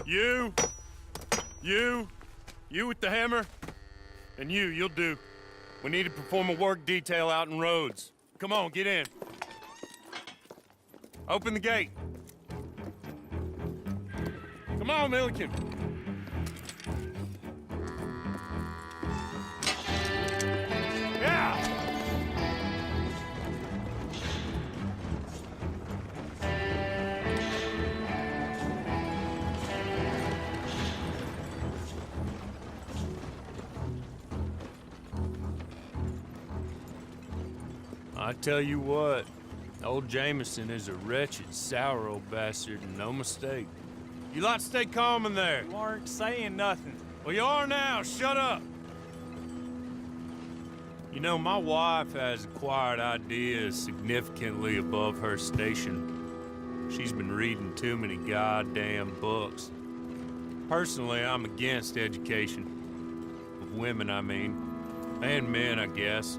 You with the hammer, and you'll do. We need to perform a work detail out in Rhodes. Come on, get in. Open the gate. Come on, Milliken. Yeah! I tell you what, old Jameson is a wretched, sour old bastard, and no mistake. You lot stay calm in there. You aren't saying nothing. Well, you are now. Shut up. You know, my wife has acquired ideas significantly above her station. She's been reading too many goddamn books. Personally, I'm against education. Of women, I mean. And men, I guess.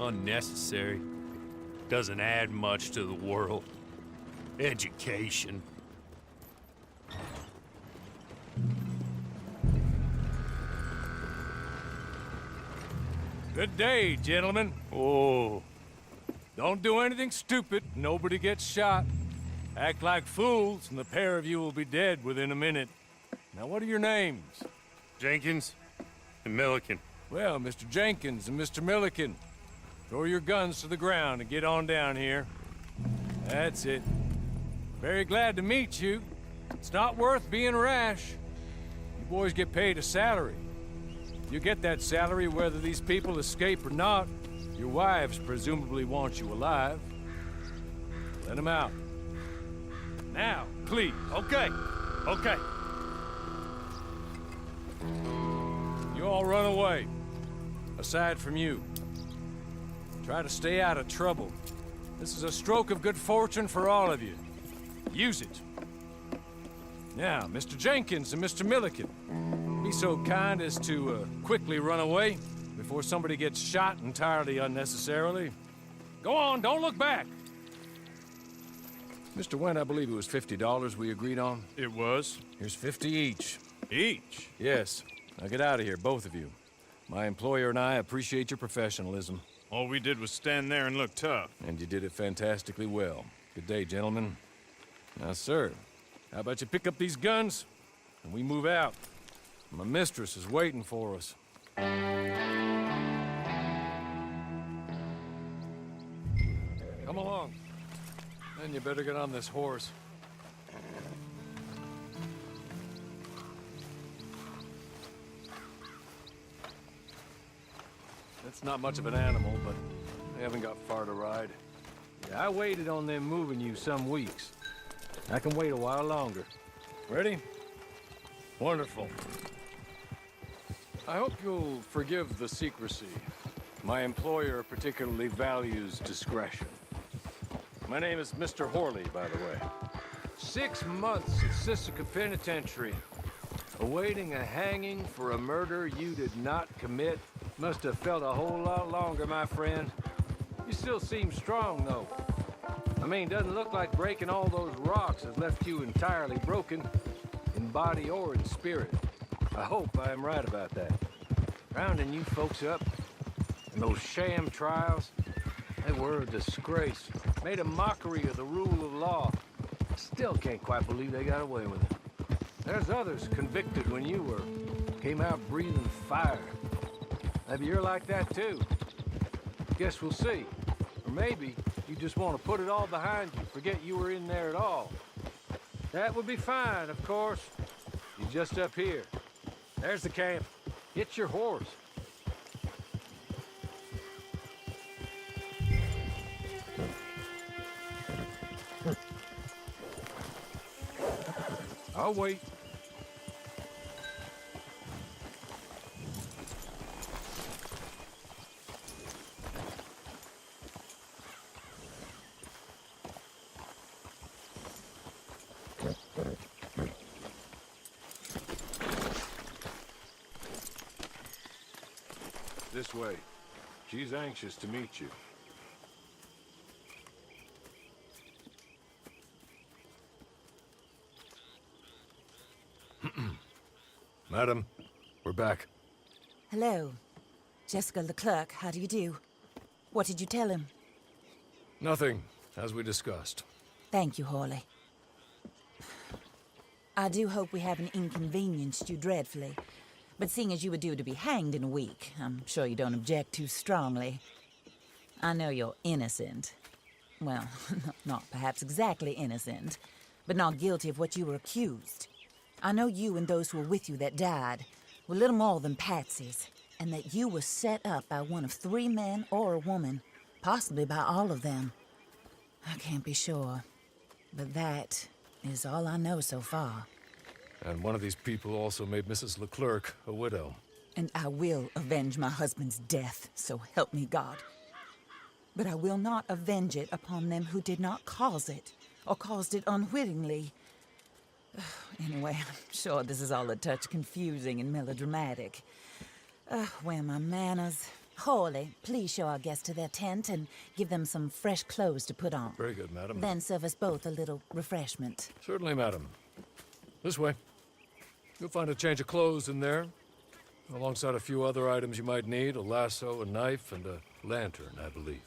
Unnecessary. Doesn't add much to the world. Education. Good day, gentlemen. Oh. Don't do anything stupid. Nobody gets shot. Act like fools, and the pair of you will be dead within a minute. Now, what are your names? Jenkins and Milliken. Well, Mr. Jenkins and Mr. Milliken, throw your guns to the ground and get on down here. That's it. Very glad to meet you. It's not worth being rash. You boys get paid a salary. You get that salary whether these people escape or not. Your wives presumably want you alive. Let them out. Now, please. Okay. Okay. You all run away. Aside from you. Try to stay out of trouble. This is a stroke of good fortune for all of you. Use it. Now, Mr. Jenkins and Mr. Milliken, be so kind as to quickly run away before somebody gets shot entirely unnecessarily. Go on, don't look back. Mr. Went, I believe it was $50 we agreed on. It was. Here's 50 each. Each? Yes. Now get out of here, both of you. My employer and I appreciate your professionalism. All we did was stand there and look tough. And you did it fantastically well. Good day, gentlemen. Now, sir, how about you pick up these guns and we move out? My mistress is waiting for us. Come along. Then you better get on this horse. It's not much of an animal, but they haven't got far to ride. Yeah, I waited on them moving you some weeks. I can wait a while longer. Ready? Wonderful. I hope you'll forgive the secrecy. My employer particularly values discretion. My name is Mr. Horley, by the way. 6 months at Sisika Penitentiary, awaiting a hanging for a murder you did not commit. Must have felt a whole lot longer, my friend. You still seem strong, though. I mean, doesn't look like breaking all those rocks has left you entirely broken, in body or in spirit. I hope I am right about that. Rounding you folks up, and those sham trials, they were a disgrace. Made a mockery of the rule of law. Still can't quite believe they got away with it. There's others convicted when you were. Came out breathing fire. Maybe you're like that too. Guess we'll see. Or maybe you just want to put it all behind you, forget you were in there at all. That would be fine, of course. You're just up here. There's the camp. Get your horse. I'll wait. This way. She's anxious to meet you. Madam, we're back. Hello. Jessica Leclerc, how do you do? What did you tell him? Nothing, as we discussed. Thank you, Hawley. I do hope we haven't inconvenienced you dreadfully. But seeing as you were due to be hanged in a week, I'm sure you don't object too strongly. I know you're innocent. Well, not perhaps exactly innocent, but not guilty of what you were accused. I know you and those who were with you that died were little more than patsies, and that you were set up by one of 3 men or a woman, possibly by all of them. I can't be sure, but that is all I know so far. And one of these people also made Mrs. Leclerc a widow. And I will avenge my husband's death, so help me God. But I will not avenge it upon them who did not cause it, or caused it unwittingly. Anyway, I'm sure this is all a touch confusing and melodramatic. Where are my manners? Hawley, please show our guests to their tent and give them some fresh clothes to put on. Very good, madam. Then serve us both a little refreshment. Certainly, madam. This way. You'll find a change of clothes in there, alongside a few other items you might need, a lasso, a knife, and a lantern, I believe.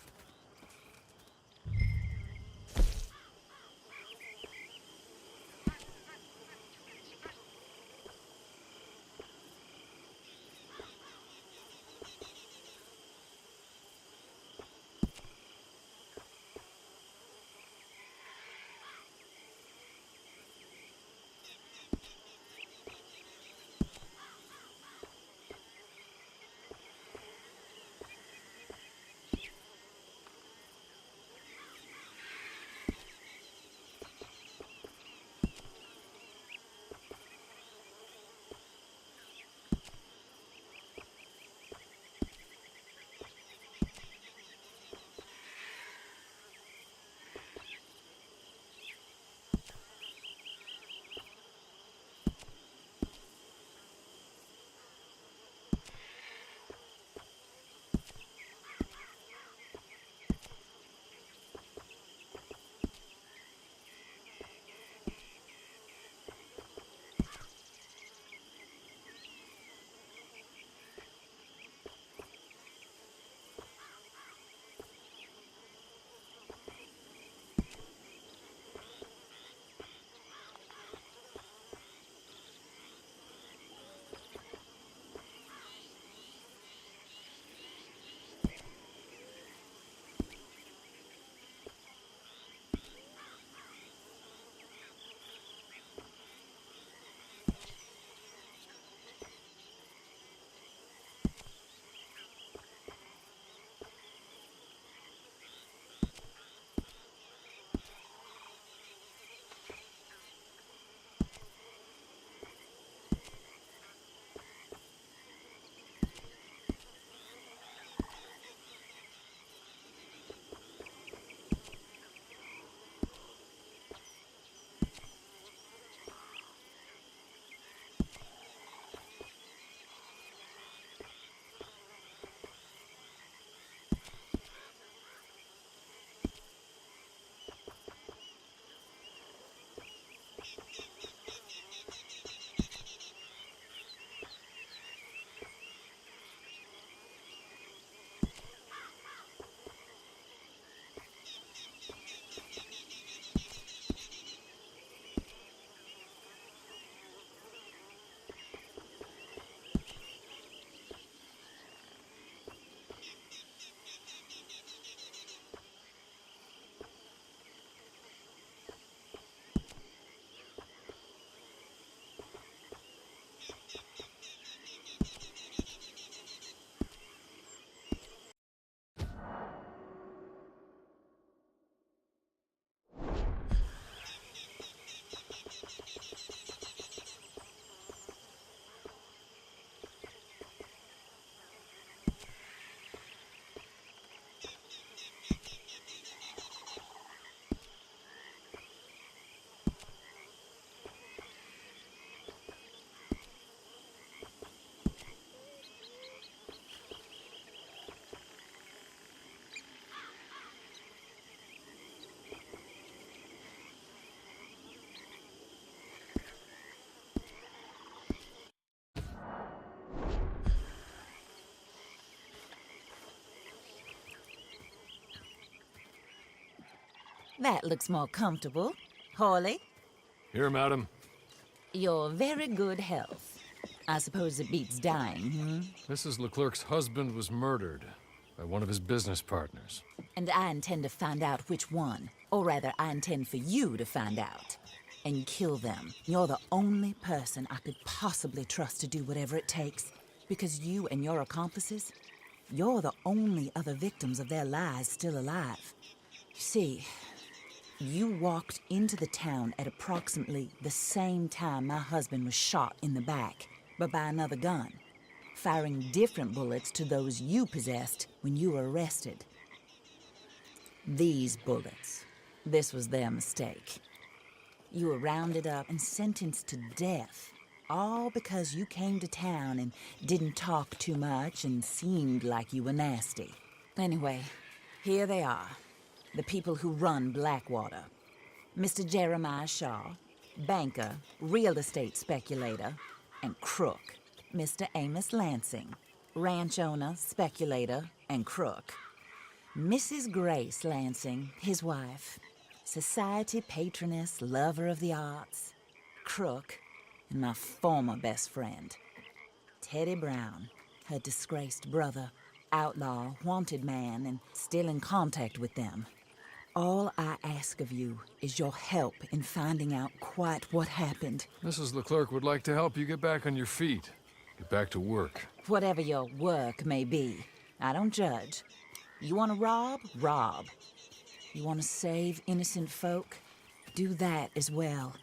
That looks more comfortable. Hawley, Here, madam. your very good health. I suppose it beats dying, hmm? Mrs. Leclerc's husband was murdered by one of his business partners. And I intend to find out which one. Or rather, I intend for you to find out. And kill them. You're the only person I could possibly trust to do whatever it takes. Because you and your accomplices, you're the only other victims of their lies still alive. You see, you walked into the town at approximately the same time my husband was shot in the back, but by another gun, firing different bullets to those you possessed when you were arrested. These bullets, this was their mistake. You were rounded up and sentenced to death, all because you came to town and didn't talk too much and seemed like you were nasty. Anyway, here they are, the people who run Blackwater. Mr. Jeremiah Shaw, banker, real estate speculator, and crook. Mr. Amos Lansing, ranch owner, speculator, and crook. Mrs. Grace Lansing, his wife, society patroness, lover of the arts, crook, and my former best friend. Teddy Brown, her disgraced brother, outlaw, wanted man, and still in contact with them. All I ask of you is your help in finding out quite what happened. Mrs. Leclerc would like to help you get back on your feet. Get back to work. Whatever your work may be, I don't judge. You want to rob? Rob. You want to save innocent folk? Do that as well.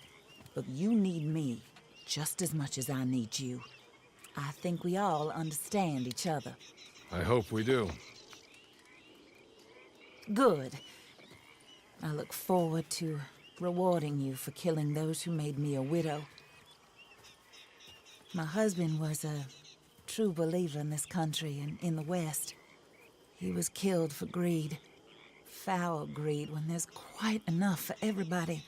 But you need me just as much as I need you. I think we all understand each other. I hope we do. Good. I look forward to rewarding you for killing those who made me a widow. My husband was a true believer in this country and in the West. He was killed for greed. Foul greed when there's quite enough for everybody.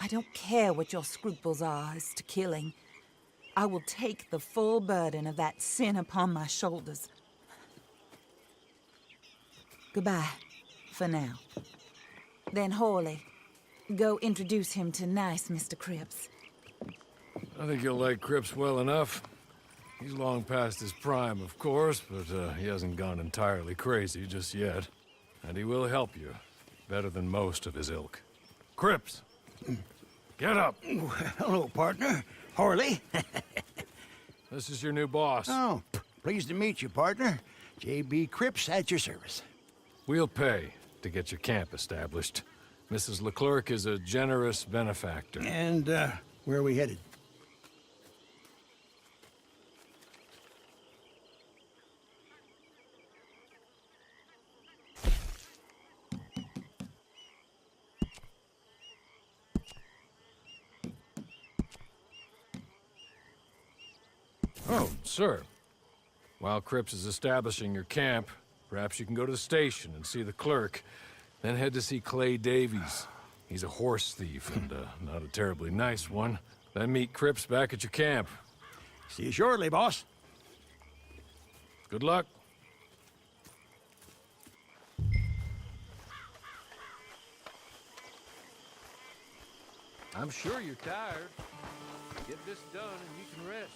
I don't care what your scruples are as to killing. I will take the full burden of that sin upon my shoulders. Goodbye, for now. Then Hawley, go introduce him to nice Mr. Cripps. I think you'll like Cripps well enough. He's long past his prime, of course, but he hasn't gone entirely crazy just yet. And he will help you, better than most of his ilk. Cripps! Get up! Hello, partner. Hawley. This is your new boss. Oh, pleased to meet you, partner. J.B. Cripps at your service. We'll pay to get your camp established. Mrs. Leclerc is a generous benefactor. And, where are we headed? Oh, sir. While Cripps is establishing your camp, perhaps you can go to the station and see the clerk, then head to see Clay Davies. He's a horse thief and not a terribly nice one. Then meet Cripps back at your camp. See you shortly, boss. Good luck. I'm sure you're tired. Get this done and you can rest.